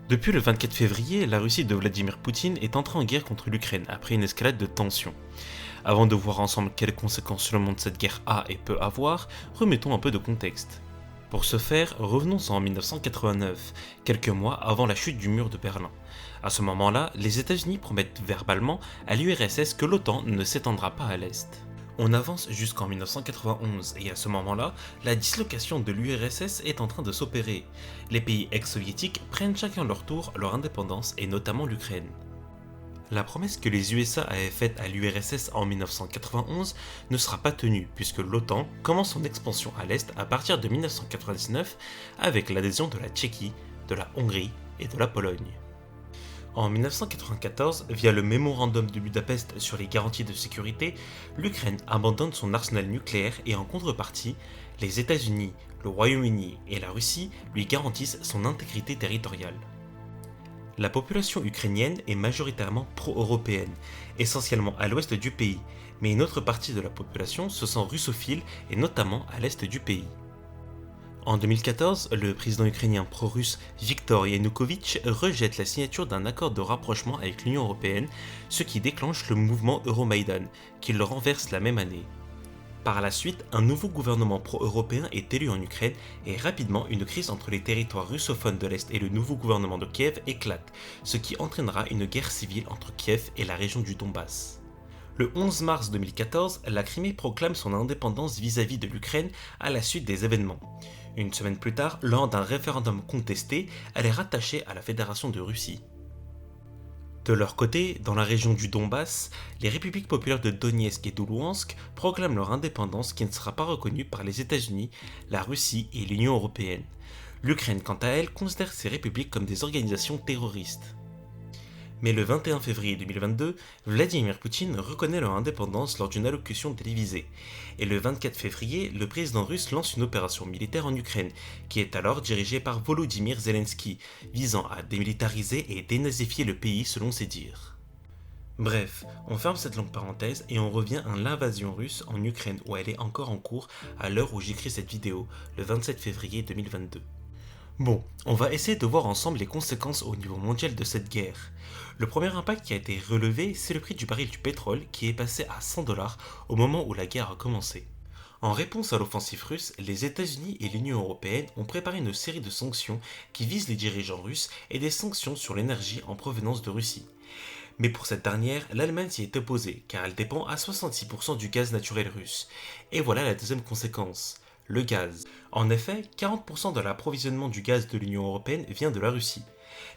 Depuis le 24 février, la Russie de Vladimir Poutine est entrée en guerre contre l'Ukraine après une escalade de tensions. Avant de voir ensemble quelles conséquences sur le monde cette guerre a et peut avoir, remettons un peu de contexte. Pour ce faire, revenons en 1989, quelques mois avant la chute du mur de Berlin. À ce moment-là, les États-Unis promettent verbalement à l'URSS que l'OTAN ne s'étendra pas à l'Est. On avance jusqu'en 1991 et à ce moment-là, la dislocation de l'URSS est en train de s'opérer. Les pays ex-soviétiques prennent chacun leur tour leur indépendance et notamment l'Ukraine. La promesse que les USA avaient faite à l'URSS en 1991 ne sera pas tenue puisque l'OTAN commence son expansion à l'Est à partir de 1999 avec l'adhésion de la Tchéquie, de la Hongrie et de la Pologne. En 1994, via le mémorandum de Budapest sur les garanties de sécurité, l'Ukraine abandonne son arsenal nucléaire et en contrepartie, les États-Unis, le Royaume-Uni et la Russie lui garantissent son intégrité territoriale. La population ukrainienne est majoritairement pro-européenne, essentiellement à l'ouest du pays, mais une autre partie de la population se sent russophile et notamment à l'est du pays. En 2014, le président ukrainien pro-russe Viktor Yanukovych rejette la signature d'un accord de rapprochement avec l'Union européenne, ce qui déclenche le mouvement Euromaïdan, qui le renverse la même année. Par la suite, un nouveau gouvernement pro-européen est élu en Ukraine et rapidement une crise entre les territoires russophones de l'Est et le nouveau gouvernement de Kiev éclate, ce qui entraînera une guerre civile entre Kiev et la région du Donbass. Le 11 mars 2014, la Crimée proclame son indépendance vis-à-vis de l'Ukraine à la suite des événements. Une semaine plus tard, lors d'un référendum contesté, elle est rattachée à la Fédération de Russie. De leur côté, dans la région du Donbass, les républiques populaires de Donetsk et de Louhansk proclament leur indépendance qui ne sera pas reconnue par les États-Unis, la Russie et l'Union européenne. L'Ukraine, quant à elle, considère ces républiques comme des organisations terroristes. Mais le 21 février 2022, Vladimir Poutine reconnaît leur indépendance lors d'une allocution télévisée. Et le 24 février, le président russe lance une opération militaire en Ukraine, qui est alors dirigée par Volodymyr Zelensky, visant à démilitariser et dénazifier le pays selon ses dires. Bref, on ferme cette longue parenthèse et on revient à l'invasion russe en Ukraine où elle est encore en cours à l'heure où j'écris cette vidéo, le 27 février 2022. Bon, on va essayer de voir ensemble les conséquences au niveau mondial de cette guerre. Le premier impact qui a été relevé, c'est le prix du baril du pétrole qui est passé à 100 dollars au moment où la guerre a commencé. En réponse à l'offensive russe, les États-Unis et l'Union européenne ont préparé une série de sanctions qui visent les dirigeants russes et des sanctions sur l'énergie en provenance de Russie. Mais pour cette dernière, l'Allemagne s'y est opposée car elle dépend à 66% du gaz naturel russe. Et voilà la deuxième conséquence. Le gaz. En effet, 40% de l'approvisionnement du gaz de l'Union européenne vient de la Russie.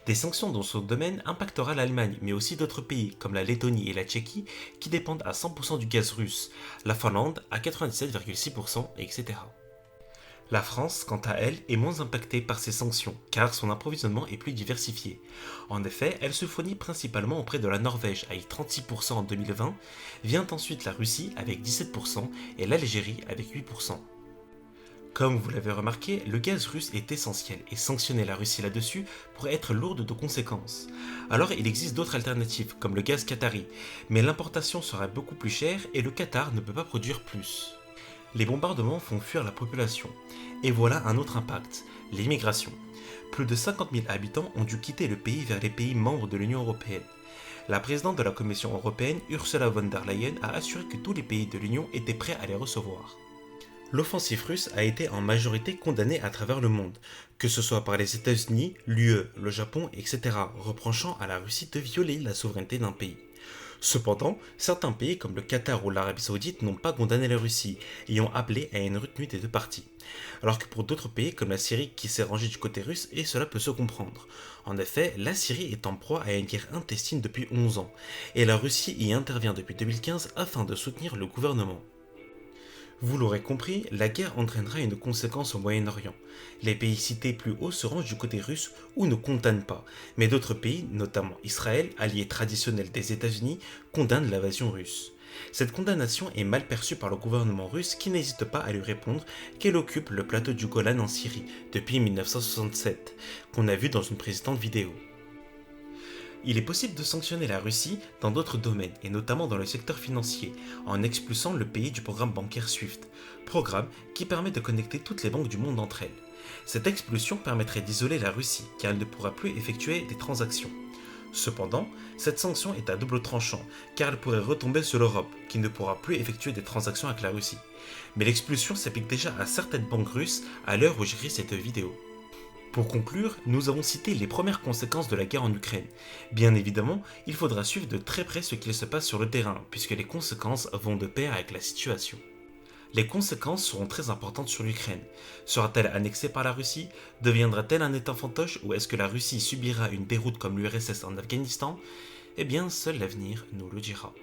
Des sanctions dans ce domaine impactera l'Allemagne, mais aussi d'autres pays comme la Lettonie et la Tchéquie qui dépendent à 100% du gaz russe, la Finlande à 97,6%, etc. La France, quant à elle, est moins impactée par ces sanctions, car son approvisionnement est plus diversifié. En effet, elle se fournit principalement auprès de la Norvège avec 36% en 2020, vient ensuite la Russie avec 17% et l'Algérie avec 8%. Comme vous l'avez remarqué, le gaz russe est essentiel et sanctionner la Russie là-dessus pourrait être lourde de conséquences. Alors il existe d'autres alternatives comme le gaz qatari, mais l'importation serait beaucoup plus chère et le Qatar ne peut pas produire plus. Les bombardements font fuir la population. Et voilà un autre impact, l'immigration. Plus de 50 000 habitants ont dû quitter le pays vers les pays membres de l'Union européenne. La présidente de la Commission européenne, Ursula von der Leyen, a assuré que tous les pays de l'Union étaient prêts à les recevoir. L'offensive russe a été en majorité condamnée à travers le monde, que ce soit par les États-Unis, l'UE, le Japon, etc., reprochant à la Russie de violer la souveraineté d'un pays. Cependant, certains pays comme le Qatar ou l'Arabie Saoudite n'ont pas condamné la Russie et ont appelé à une retenue des deux parties. Alors que pour d'autres pays comme la Syrie qui s'est rangée du côté russe, et cela peut se comprendre. En effet, la Syrie est en proie à une guerre intestine depuis 11 ans, et la Russie y intervient depuis 2015 afin de soutenir le gouvernement. Vous l'aurez compris, la guerre entraînera une conséquence au Moyen-Orient. Les pays cités plus haut se rangent du côté russe ou ne condamnent pas, mais d'autres pays, notamment Israël, allié traditionnel des États-Unis, condamnent l'invasion russe. Cette condamnation est mal perçue par le gouvernement russe qui n'hésite pas à lui répondre qu'elle occupe le plateau du Golan en Syrie depuis 1967, qu'on a vu dans une précédente vidéo. Il est possible de sanctionner la Russie dans d'autres domaines, et notamment dans le secteur financier, en expulsant le pays du programme bancaire SWIFT, programme qui permet de connecter toutes les banques du monde entre elles. Cette expulsion permettrait d'isoler la Russie, car elle ne pourra plus effectuer des transactions. Cependant, cette sanction est à double tranchant, car elle pourrait retomber sur l'Europe, qui ne pourra plus effectuer des transactions avec la Russie. Mais l'expulsion s'applique déjà à certaines banques russes à l'heure où j'écris cette vidéo. Pour conclure, nous avons cité les premières conséquences de la guerre en Ukraine. Bien évidemment, il faudra suivre de très près ce qu'il se passe sur le terrain, puisque les conséquences vont de pair avec la situation. Les conséquences seront très importantes sur l'Ukraine. Sera-t-elle annexée par la Russie? Deviendra-t-elle un État fantoche? Ou est-ce que la Russie subira une déroute comme l'URSS en Afghanistan? Eh bien, seul l'avenir nous le dira.